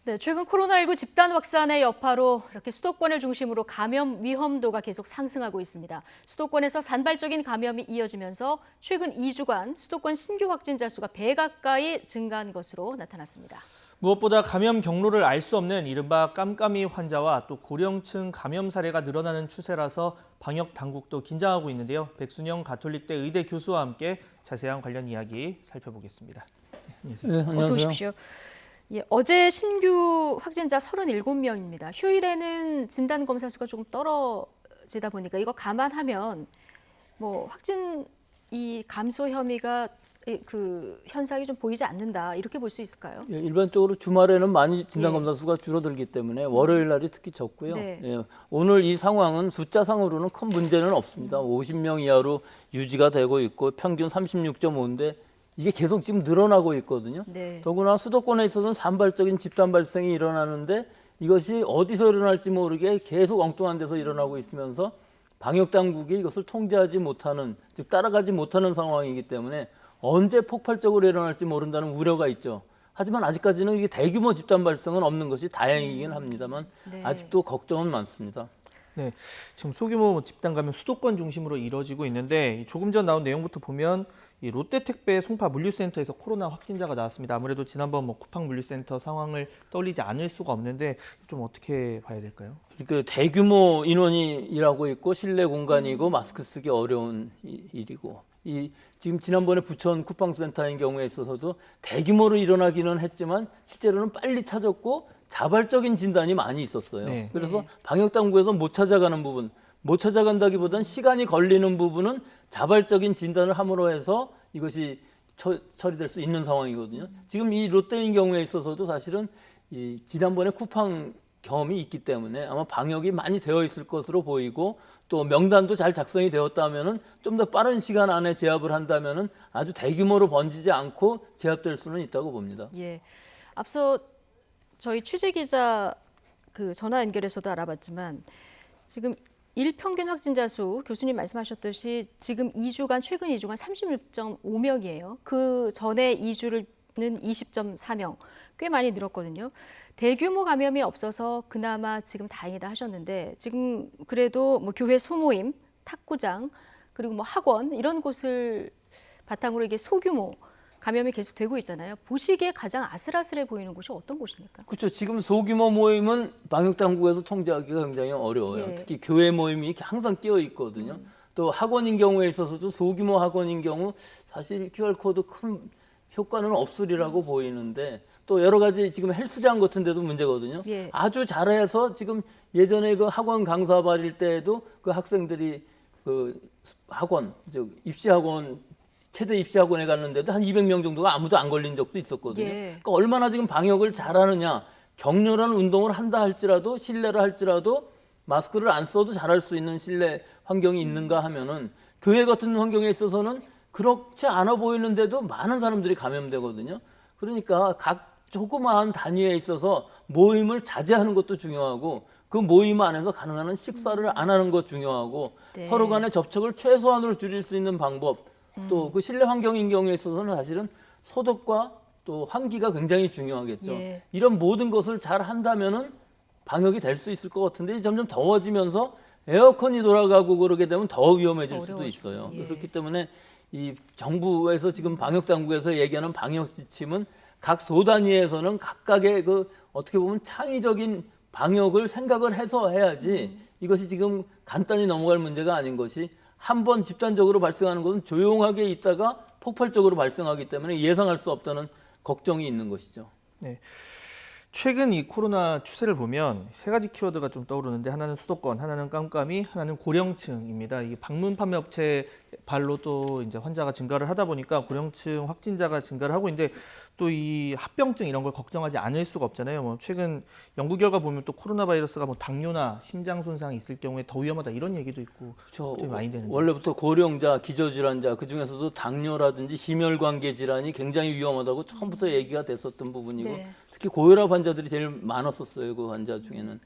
네, 최근 코로나19 집단 확산의 여파로 이렇게 수도권을 중심으로 감염 위험도가 계속 상승하고 있습니다. 수도권에서 산발적인 감염이 이어지면서 최근 2주간 수도권 신규 확진자 수가 배 가까이 증가한 것으로 나타났습니다. 무엇보다 감염 경로를 알 수 없는 이른바 깜깜이 환자와 또 고령층 감염 사례가 늘어나는 추세라서 방역 당국도 긴장하고 있는데요. 백순영 가톨릭대 의대 교수와 함께 자세한 관련 이야기 살펴보겠습니다. 네, 안녕하세요. 어서 오십시오. 예, 어제 신규 확진자 37명입니다. 휴일에는 진단 검사 수가 조금 떨어지다 보니까 이거 감안하면 뭐 확진 이 감소 혐의가 그 현상이 좀 보이지 않는다 이렇게 볼 수 있을까요? 예, 일반적으로 주말에는 많이 진단검사 수가 줄어들기 때문에 월요일 날이 특히 적고요. 네. 예, 오늘 이 상황은 숫자상으로는 큰 문제는 없습니다. 50명 이하로 유지가 되고 있고 평균 36.5인데 이게 계속 지금 늘어나고 있거든요. 네. 더구나 수도권에 있어서는 산발적인 집단 발생이 일어나는데 이것이 어디서 일어날지 모르게 계속 엉뚱한 데서 일어나고 있으면서 방역 당국이 이것을 통제하지 못하는, 즉 따라가지 못하는 상황이기 때문에 언제 폭발적으로 일어날지 모른다는 우려가 있죠. 하지만 아직까지는 이게 대규모 집단 발생은 없는 것이 다행이긴 합니다만 네. 아직도 걱정은 많습니다. 네, 지금 소규모 집단 감염 수도권 중심으로 이뤄지고 있는데 조금 전 나온 내용부터 보면 이 롯데택배 송파 물류센터에서 코로나 확진자가 나왔습니다. 아무래도 지난번 뭐 쿠팡 물류센터 상황을 떠올리지 않을 수가 없는데 좀 어떻게 봐야 될까요? 그 대규모 인원이 일하고 있고 실내 공간이고 마스크 쓰기 어려운 일이고 지금 지난번에 부천 쿠팡센터인 경우에 있어서도 대규모로 일어나기는 했지만 실제로는 빨리 찾았고 자발적인 진단이 많이 있었어요. 네. 그래서 방역당국에서 못 찾아가는 부분, 못 찾아간다기보다는 시간이 걸리는 부분은 자발적인 진단을 함으로 해서 이것이 처리될 수 있는 상황이거든요. 지금 이 롯데인 경우에 있어서도 사실은 이 지난번에 쿠팡 경험이 있기 때문에 아마 방역이 많이 되어 있을 것으로 보이고 또 명단도 잘 작성이 되었다면은 좀 더 빠른 시간 안에 제압을 한다면은 아주 대규모로 번지지 않고 제압될 수는 있다고 봅니다. 예. 앞서 저희 취재 기자 그 전화 연결해서도 알아봤지만 지금 일평균 확진자 수 교수님 말씀하셨듯이 지금 2주간 최근 2주간 36.5명이에요. 그 전에 2주는 20.4명. 꽤 많이 늘었거든요. 대규모 감염이 없어서 그나마 지금 다행이다 하셨는데 지금 그래도 뭐 교회 소모임, 탁구장 그리고 뭐 학원 이런 곳을 바탕으로 이게 소규모 감염이 계속 되고 있잖아요. 보시기에 가장 아슬아슬해 보이는 곳이 어떤 곳입니까? 그렇죠. 지금 소규모 모임은 방역당국에서 통제하기가 굉장히 어려워요. 예. 특히 교회 모임이 이렇게 항상 끼어 있거든요. 또 학원인 경우에 있어서도 소규모 학원인 경우 사실 QR코드 큰 효과는 없으리라고 보이는데 또 여러 가지 지금 헬스장 같은 데도 문제거든요. 예. 아주 잘해서 지금 예전에 그 학원 강사 발일 때에도 그 학생들이 그 학원, 즉 입시학원 최대 입시학원에 갔는데도 한 200명 정도가 아무도 안 걸린 적도 있었거든요. 예. 그러니까 얼마나 지금 방역을 잘하느냐, 격렬한 운동을 한다 할지라도 실내를 할지라도 마스크를 안 써도 잘할 수 있는 실내 환경이 있는가 하면은 교회 같은 환경에 있어서는 그렇지 않아 보이는데도 많은 사람들이 감염되거든요. 그러니까 각 조그마한 단위에 있어서 모임을 자제하는 것도 중요하고 그 모임 안에서 가능한 한 식사를 안 하는 것 중요하고 네. 서로 간의 접촉을 최소한으로 줄일 수 있는 방법 또 그 실내 환경인 경우에 있어서는 사실은 소독과 또 환기가 굉장히 중요하겠죠. 예. 이런 모든 것을 잘 한다면은 방역이 될 수 있을 것 같은데 점점 더워지면서 에어컨이 돌아가고 그러게 되면 더 위험해질 수도 어려워지고, 있어요. 예. 그렇기 때문에 이 정부에서 지금 방역 당국에서 얘기하는 방역 지침은 각 소 단위에서는 각각의 그 어떻게 보면 창의적인 방역을 생각을 해서 해야지 이것이 지금 간단히 넘어갈 문제가 아닌 것이 한 번 집단적으로 발생하는 것은 조용하게 있다가 폭발적으로 발생하기 때문에 예상할 수 없다는 걱정이 있는 것이죠. 네. 최근 이 코로나 추세를 보면 세 가지 키워드가 좀 떠오르는데 하나는 수도권, 하나는 깜깜이, 하나는 고령층입니다. 이게 방문 판매 업체 발로 또 이제 환자가 증가를 하다 보니까 고령층 확진자가 증가를 하고 있는데 또 이 합병증 이런 걸 걱정하지 않을 수가 없잖아요. 뭐 최근 연구 결과 보면 또 코로나 바이러스가 뭐 당뇨나 심장 손상이 있을 경우에 더 위험하다 이런 얘기도 있고 걱정이 많이 되는데. 원래부터 고령자, 기저질환자 그 중에서도 당뇨라든지 심혈관계 질환이 굉장히 위험하다고 처음부터 얘기가 됐었던 부분이고 네. 특히 고혈압 환자들이 제일 많았었어요. 그 환자 중에는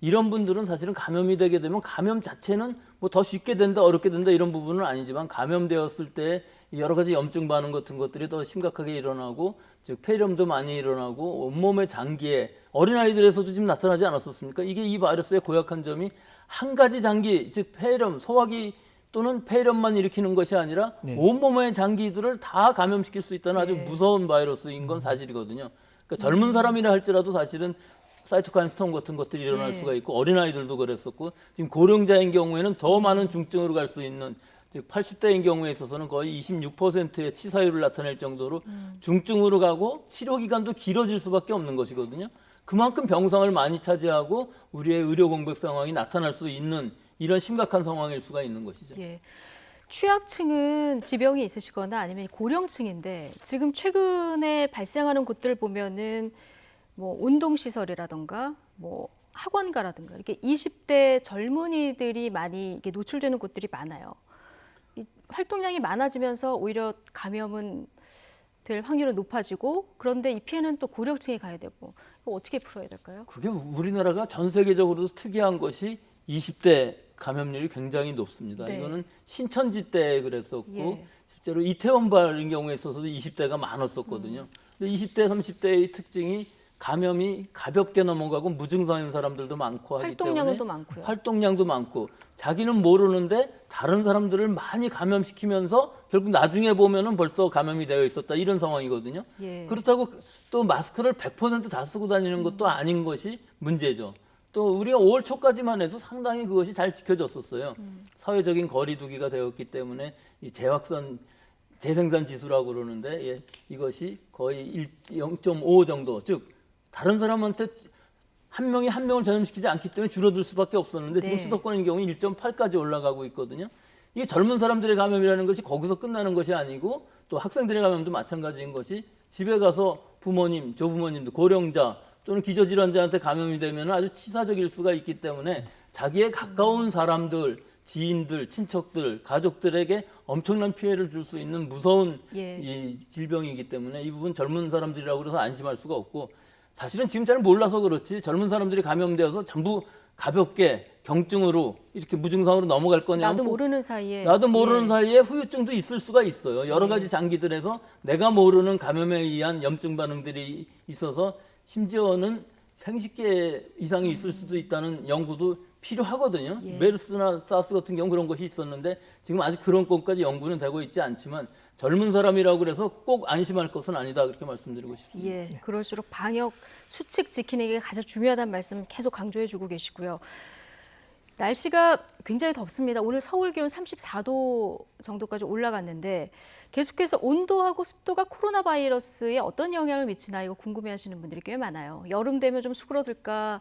이런 분들은 사실은 감염이 되게 되면 감염 자체는 뭐 더 쉽게 된다, 어렵게 된다 이런 부분은 아니지만 감염되었을 때 여러 가지 염증 반응 같은 것들이 더 심각하게 일어나고 즉 폐렴도 많이 일어나고 온몸의 장기에 어린아이들에서도 지금 나타나지 않았었습니까? 이게 이 바이러스의 고약한 점이 한 가지 장기, 즉 폐렴, 소화기 또는 폐렴만 일으키는 것이 아니라 네. 온몸의 장기들을 다 감염시킬 수 있다는 아주 네. 무서운 바이러스인 건 사실이거든요. 그러니까 젊은 사람이라 할지라도 사실은 사이토카인 스톰 같은 것들이 일어날 네. 수가 있고 어린아이들도 그랬었고 지금 고령자인 경우에는 더 많은 중증으로 갈 수 있는 즉 80대인 경우에 있어서는 거의 26%의 치사율을 나타낼 정도로 중증으로 가고 치료 기간도 길어질 수밖에 없는 것이거든요. 그만큼 병상을 많이 차지하고 우리의 의료 공백 상황이 나타날 수 있는 이런 심각한 상황일 수가 있는 것이죠. 예. 취약층은 지병이 있으시거나 아니면 고령층인데 지금 최근에 발생하는 곳들 보면은 뭐 운동시설이라던가 뭐 학원가라든가 이렇게 20대 젊은이들이 많이 이게 노출되는 곳들이 많아요. 이 활동량이 많아지면서 오히려 감염은 될 확률은 높아지고 그런데 이 피해는 또 고령층에 가야 되고 이거 어떻게 풀어야 될까요? 그게 우리나라가 전 세계적으로도 특이한 것이 20대 감염률이 굉장히 높습니다. 네. 이거는 신천지 때 그랬었고 예. 실제로 이태원 발인 경우에 있어서도 20대가 많았었거든요. 근데 20대, 30대의 특징이 감염이 가볍게 넘어가고 무증상인 사람들도 많고 하기 활동량은 때문에 또 많고요. 활동량도 많고 자기는 모르는데 다른 사람들을 많이 감염시키면서 결국 나중에 보면은 벌써 감염이 되어 있었다 이런 상황이거든요. 예. 그렇다고 또 마스크를 100% 다 쓰고 다니는 것도 아닌 것이 문제죠. 또 우리가 5월 초까지만 해도 상당히 그것이 잘 지켜졌었어요. 사회적인 거리 두기가 되었기 때문에 이 재확산 재생산 지수라고 그러는데 예, 이것이 거의 0.5 정도, 즉 다른 사람한테 한 명이 한 명을 전염시키지 않기 때문에 줄어들 수밖에 없었는데 지금 네. 수도권의 경우 1.8까지 올라가고 있거든요. 이게 젊은 사람들의 감염이라는 것이 거기서 끝나는 것이 아니고 또 학생들의 감염도 마찬가지인 것이 집에 가서 부모님, 조부모님들, 고령자 또는 기저질환자한테 감염이 되면 아주 치사적일 수가 있기 때문에 자기의 가까운 사람들, 지인들, 친척들, 가족들에게 엄청난 피해를 줄 수 있는 무서운 예. 이 질병이기 때문에 이 부분 젊은 사람들이라고 해서 안심할 수가 없고 사실은 지금 잘 몰라서 그렇지 젊은 사람들이 감염되어서 전부 가볍게 경증으로 이렇게 무증상으로 넘어갈 거냐고 나도 모르는 사이에 나도 모르는 예. 사이에 후유증도 있을 수가 있어요. 여러 가지 장기들에서 내가 모르는 감염에 의한 염증 반응들이 있어서 심지어는 생식계 이상이 있을 수도 있다는 연구도 필요하거든요. 예. 메르스나 사스 같은 경우 그런 것이 있었는데 지금 아직 그런 것까지 연구는 되고 있지 않지만 젊은 사람이라고 그래서 꼭 안심할 것은 아니다 그렇게 말씀드리고 싶습니다. 예, 그럴수록 방역 수칙 지키는 게 가장 중요하다는 말씀 계속 강조해주고 계시고요. 날씨가 굉장히 덥습니다. 오늘 서울 기온 34도 정도까지 올라갔는데 계속해서 온도하고 습도가 코로나 바이러스에 어떤 영향을 미치나 이거 궁금해하시는 분들이 꽤 많아요. 여름 되면 좀 수그러들까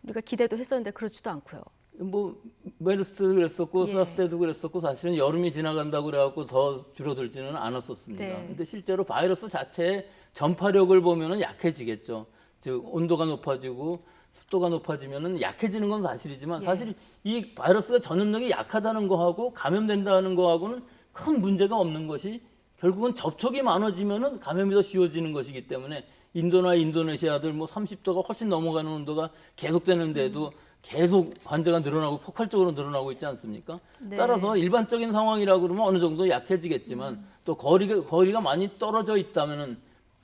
우리가 기대도 했었는데 그렇지도 않고요. 뭐 메르스도 그랬었고 예. 사스 때도 그랬었고 사실은 여름이 지나간다고 그래갖고 더 줄어들지는 않았었습니다. 네. 근데 실제로 바이러스 자체의 전파력을 보면은 약해지겠죠. 즉 온도가 높아지고 습도가 높아지면은 약해지는 건 사실이지만 예. 사실 이 바이러스가 전염력이 약하다는 거하고 감염된다는 거하고는 큰 문제가 없는 것이 결국은 접촉이 많아지면은 감염이 더 쉬워지는 것이기 때문에 인도나 인도네시아들 뭐 30도가 훨씬 넘어가는 온도가 계속되는데도 계속 환자가 늘어나고 폭발적으로 늘어나고 있지 않습니까? 네. 따라서 일반적인 상황이라고 그러면 어느 정도 약해지겠지만 또 거리가 많이 떨어져 있다면은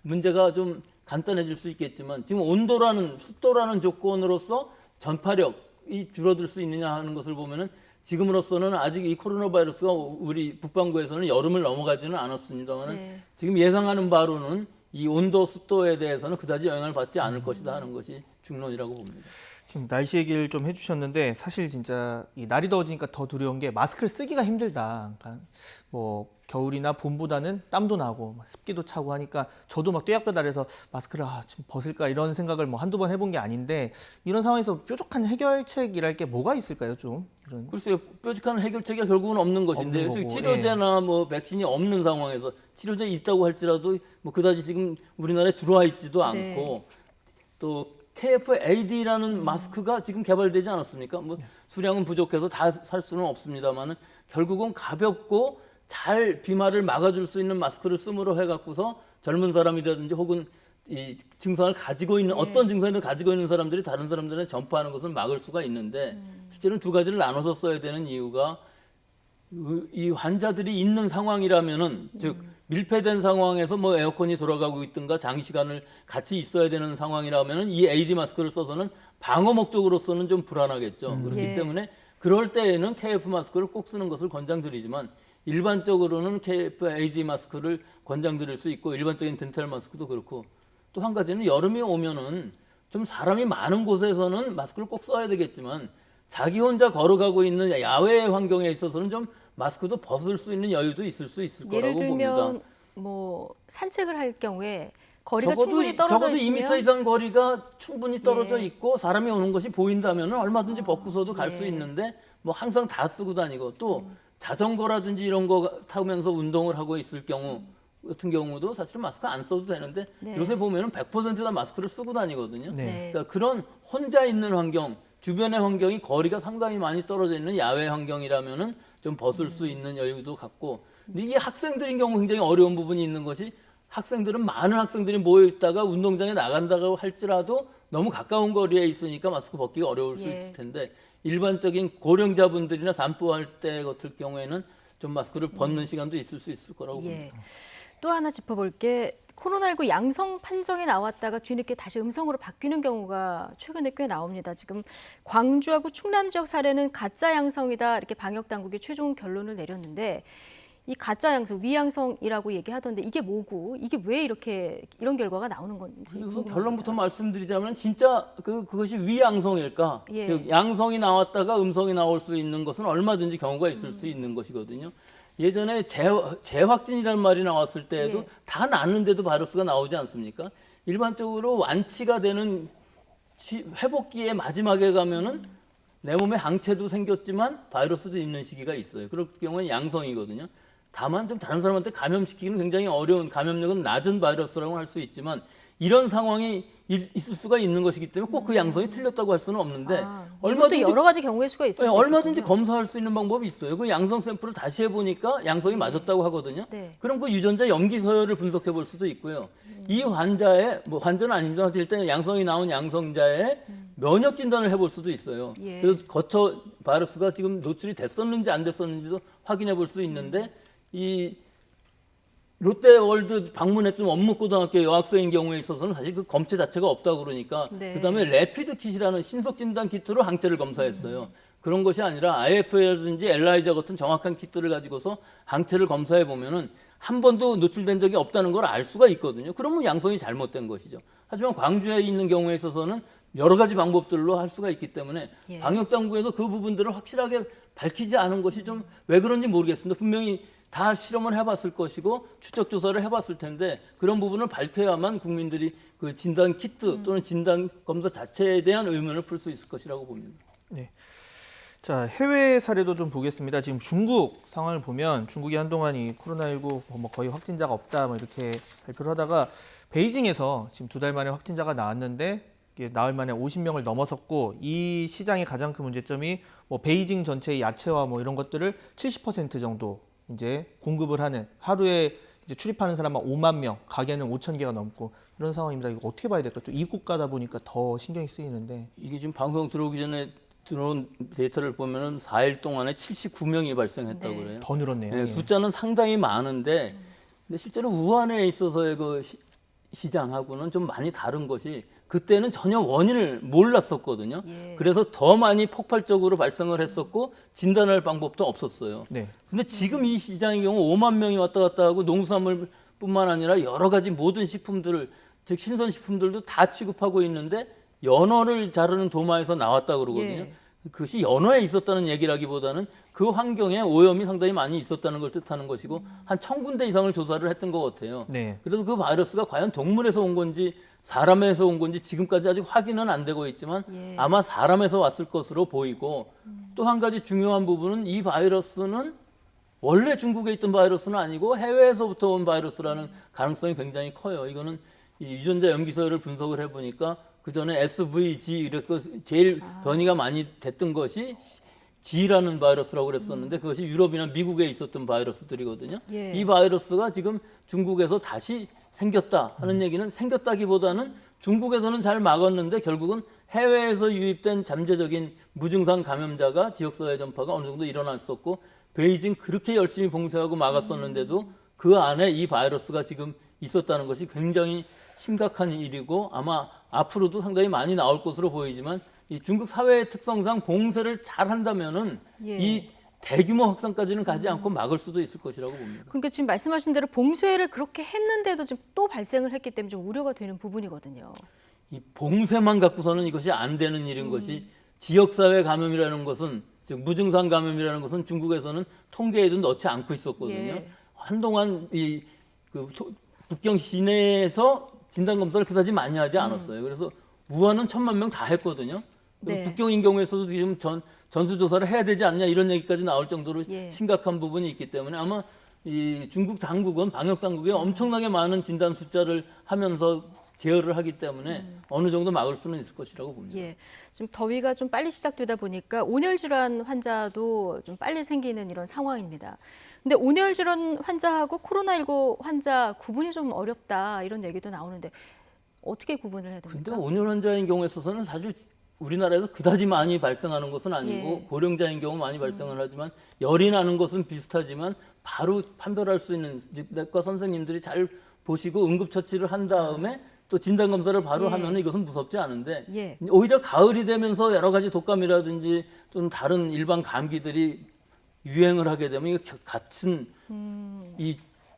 문제가 좀 간단해질 수 있겠지만 지금 온도라는 습도라는 조건으로서 전파력이 줄어들 수 있느냐 하는 것을 보면은 지금으로서는 아직 이 코로나 바이러스가 우리 북반구에서는 여름을 넘어가지는 않았습니다만 네. 지금 예상하는 바로는 이 온도 습도에 대해서는 그다지 영향을 받지 않을 것이다 하는 것이 중론이라고 봅니다. 지금 날씨 얘기를 좀 해주셨는데 사실 진짜 이 날이 더워지니까 더 두려운 게 마스크를 쓰기가 힘들다. 그러니까 뭐 겨울이나 봄보다는 땀도 나고 막 습기도 차고 하니까 저도 막 떼약볕 아래서 마스크를 좀 벗을까 이런 생각을 뭐 한두 번 해본 게 아닌데 이런 상황에서 뾰족한 해결책이랄 게 뭐가 있을까요, 좀? 이런. 글쎄요, 뾰족한 해결책이 결국은 없는 것인데요. 없는 즉 거고, 치료제나 뭐 백신이 없는 상황에서 치료제 있다고 할지라도 뭐 그다지 지금 우리나라에 들어와 있지도 않고 네. 또 KF-AD라는 마스크가 지금 개발되지 않았습니까? 뭐 수량은 부족해서 다 살 수는 없습니다만은 결국은 가볍고 잘 비말을 막아줄 수 있는 마스크를 쓰므로 해갖고서 젊은 사람이라든지 혹은 이 증상을 가지고 있는 어떤 증상을 가지고 있는 사람들이 다른 사람들한테 전파하는 것을 막을 수가 있는데 실제로는 두 가지를 나눠서 써야 되는 이유가 이 환자들이 있는 상황이라면은 즉 밀폐된 상황에서 뭐 에어컨이 돌아가고 있든가 장시간을 같이 있어야 되는 상황이라면은 이 AD 마스크를 써서는 방어 목적으로서는 좀 불안하겠죠. 그렇기 예. 때문에 그럴 때에는 KF 마스크를 꼭 쓰는 것을 권장드리지만 일반적으로는 KF AD 마스크를 권장드릴 수 있고 일반적인 덴탈 마스크도 그렇고 또 한 가지는 여름이 오면은 좀 사람이 많은 곳에서는 마스크를 꼭 써야 되겠지만 자기 혼자 걸어가고 있는 야외 환경에 있어서는 좀 마스크도 벗을 수 있는 여유도 있을 수 있을 예를 거라고 들면 봅니다. 뭐 산책을 할 경우에 거리가 충분히 떨어져 적어도 있으면 2m 이상 거리가 충분히 떨어져 예. 있고 사람이 오는 것이 보인다면 얼마든지 벗고서도 갈 수 예. 있는데 뭐 항상 다 쓰고 다니고 또 자전거라든지 이런 거 타면서 운동을 하고 있을 경우 같은 경우도 사실은 마스크 안 써도 되는데 네. 요새 보면은 100%다 마스크를 쓰고 다니거든요. 네. 그러니까 그런 혼자 있는 환경, 주변의 환경이 거리가 상당히 많이 떨어져 있는 야외 환경이라면은 좀 벗을 수 있는 여유도 갖고 근데 이게 학생들인 경우 굉장히 어려운 부분이 있는 것이 학생들은 많은 학생들이 모여 있다가 운동장에 나간다고 할지라도 너무 가까운 거리에 있으니까 마스크 벗기가 어려울 수 예. 있을 텐데 일반적인 고령자분들이나 산보할 때 같은 경우에는 좀 마스크를 벗는 시간도 있을 수 있을 거라고 예. 봅니다. 또 하나 짚어볼 게 코로나19 양성 판정이 나왔다가 뒤늦게 다시 음성으로 바뀌는 경우가 최근에 꽤 나옵니다. 지금 광주하고 충남 지역 사례는 가짜 양성이다 이렇게 방역 당국이 최종 결론을 내렸는데 이 가짜 양성, 위양성이라고 얘기하던데 이게 뭐고 이게 왜 이렇게 이런 결과가 나오는 건지 그래서 궁금합니다. 결론부터 말씀드리자면 진짜 그것이 위양성일까? 예. 즉 양성이 나왔다가 음성이 나올 수 있는 것은 얼마든지 경우가 있을 수 있는 것이거든요. 예전에 재확진이라는 말이 나왔을 때에도 예. 다 낫는데도 바이러스가 나오지 않습니까? 일반적으로 완치가 되는 회복기의 마지막에 가면은 내 몸에 항체도 생겼지만 바이러스도 있는 시기가 있어요. 그럴 경우는 양성이거든요. 다만 좀 다른 사람한테 감염시키기는 굉장히 어려운 감염력은 낮은 바이러스라고 할 수 있지만 이런 상황이 있을 수가 있는 것이기 때문에 꼭 그 양성이 틀렸다고 할 수는 없는데 얼마든지 여러 가지 경우의 수가 있을 수 얼마든지 있거든요. 검사할 수 있는 방법이 있어요. 그 양성 샘플을 다시 해보니까 양성이 맞았다고 하거든요. 네. 그럼 그 유전자 염기 서열을 분석해 볼 수도 있고요. 이 환자의 뭐 환자는 아닙니다. 일단 양성이 나온 양성자의 면역 진단을 해볼 수도 있어요. 예. 그래서 거쳐 바이러스가 지금 노출이 됐었는지 안 됐었는지도 확인해 볼 수 있는데 이 롯데월드 방문했던 원무고등학교 여학생인 경우에 있어서는 사실 그 검체 자체가 없다고 그러니까 네. 그다음에 레피드 킷이라는 신속 진단 키트로 항체를 검사했어요. 그런 것이 아니라 IF라든지 엘라이자 같은 정확한 키트를 가지고서 항체를 검사해 보면은 한 번도 노출된 적이 없다는 걸 알 수가 있거든요. 그러면 양성이 잘못된 것이죠. 하지만 광주에 있는 경우에 있어서는 여러 가지 방법들로 할 수가 있기 때문에 예. 방역 당국에서 그 부분들을 확실하게 밝히지 않은 것이 좀 왜 그런지 모르겠습니다. 분명히 다 실험을 해봤을 것이고 추적 조사를 해봤을 텐데 그런 부분을 밝혀야만 국민들이 그 진단 키트 또는 진단 검사 자체에 대한 의문을 풀 수 있을 것이라고 봅니다. 네. 자, 해외 사례도 좀 보겠습니다. 지금 중국 상황을 보면 중국이 한동안 이 코로나19 뭐 거의 확진자가 없다 뭐 이렇게 발표를 하다가 베이징에서 지금 2달 만에 확진자가 나왔는데 이게 나흘 만에 50명을 넘어섰고 이 시장의 가장 큰 문제점이 뭐 베이징 전체의 야채와 뭐 이런 것들을 70% 정도 이제 공급을 하는 하루에 이제 출입하는 사람만 5만 명, 가게는 5천 개가 넘고 이런 상황입니다. 이거 어떻게 봐야 될까? 또 이국 가다 보니까 더 신경이 쓰이는데. 이게 지금 방송 들어오기 전에 들어온 데이터를 보면은 4일 동안에 79명이 발생했다고 네. 그래요. 더 늘었네요. 네, 예. 숫자는 상당히 많은데 근데 실제로 우한에 있어서의 그 시장하고는 좀 많이 다른 것이 그때는 전혀 원인을 몰랐었거든요. 예. 그래서 더 많이 폭발적으로 발생을 했었고 진단할 방법도 없었어요. 네. 근데 지금 이 시장의 경우 5만 명이 왔다 갔다 하고 농수산물뿐만 아니라 여러 가지 모든 식품들을 즉 신선식품들도 다 취급하고 있는데 연어를 자르는 도마에서 나왔다 그러거든요. 예. 그것이 연어에 있었다는 얘기라기보다는 그 환경에 오염이 상당히 많이 있었다는 걸 뜻하는 것이고 한 1000군데 이상을 조사를 했던 것 같아요. 네. 그래서 그 바이러스가 과연 동물에서 온 건지 사람에서 온 건지 지금까지 아직 확인은 안 되고 있지만 예. 아마 사람에서 왔을 것으로 보이고 또 한 가지 중요한 부분은 이 바이러스는 원래 중국에 있던 바이러스는 아니고 해외에서부터 온 바이러스라는 가능성이 굉장히 커요. 이거는 이 유전자 염기서열을 분석을 해보니까 그 전에 SVG 이렇게 제일 변이가 많이 됐던 것이 G라는 바이러스라고 그랬었는데 그것이 유럽이나 미국에 있었던 바이러스들이거든요. 예. 이 바이러스가 지금 중국에서 다시 생겼다 하는 얘기는 생겼다기보다는 중국에서는 잘 막았는데 결국은 해외에서 유입된 잠재적인 무증상 감염자가 지역사회 전파가 어느 정도 일어났었고 베이징 그렇게 열심히 봉쇄하고 막았었는데도 그 안에 이 바이러스가 지금 있었다는 것이 굉장히 심각한 일이고 아마 앞으로도 상당히 많이 나올 것으로 보이지만 이 중국 사회의 특성상 봉쇄를 잘 한다면은 예. 이 대규모 확산까지는 가지 않고 막을 수도 있을 것이라고 봅니다. 그러니까 지금 말씀하신 대로 봉쇄를 그렇게 했는데도 지금 또 발생을 했기 때문에 좀 우려가 되는 부분이거든요. 이 봉쇄만 갖고서는 이것이 안 되는 일인 것이 지역사회 감염이라는 것은 즉 무증상 감염이라는 것은 중국에서는 통계에도 넣지 않고 있었거든요. 예. 한동안 북경 시내에서 진단 검사를 그다지 많이 하지 않았어요. 그래서 우한은 1,000만 명 다 했거든요. 네. 북경인 경우에서도 지금 전수조사를 해야 되지 않냐 이런 얘기까지 나올 정도로 예. 심각한 부분이 있기 때문에 아마 이 중국 당국은 방역 당국이 엄청나게 많은 진단 숫자를 하면서 제어를 하기 때문에 어느 정도 막을 수는 있을 것이라고 봅니다. 예. 지금 더위가 좀 빨리 시작되다 보니까 온열 질환 환자도 좀 빨리 생기는 이런 상황입니다. 근데 온열 질환 환자하고 코로나19 환자 구분이 좀 어렵다 이런 얘기도 나오는데 어떻게 구분을 해야 근데 됩니까? 온열 환자인 경우에 있어서는 사실 우리나라에서 그다지 많이 발생하는 것은 아니고 예. 고령자인 경우 많이 발생을 하지만 열이 나는 것은 비슷하지만 바로 판별할 수 있는 즉 내과 선생님들이 잘 보시고 응급처치를 한 다음에 또 진단 검사를 바로 예. 하면 이것은 무섭지 않은데 예. 오히려 가을이 되면서 여러 가지 독감이라든지 또는 다른 일반 감기들이 유행을 하게 되면 이거 같은 이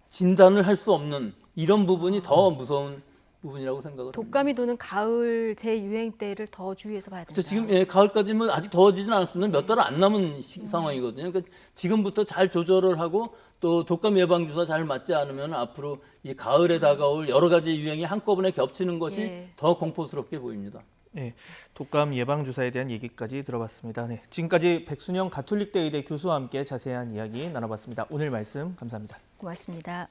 진단을 할 수 없는 이런 부분이 더 무서운 부분이라고 생각을 합니다. 독감이 도는 가을 재유행 때를 더 주의해서 봐야 된다. 그렇죠. 지금 가을까지는 아직 더워지진 않았으면 몇 달 안 남은 상황이거든요. 그러니까 지금부터 잘 조절을 하고 또 독감 예방 주사 잘 맞지 않으면 앞으로 이 가을에 다가올 여러 가지 유행이 한꺼번에 겹치는 것이 예. 더 공포스럽게 보입니다. 네, 독감 예방 주사에 대한 얘기까지 들어봤습니다. 네, 지금까지 백순영 가톨릭대 의대 교수와 함께 자세한 이야기 나눠봤습니다. 오늘 말씀 감사합니다. 고맙습니다.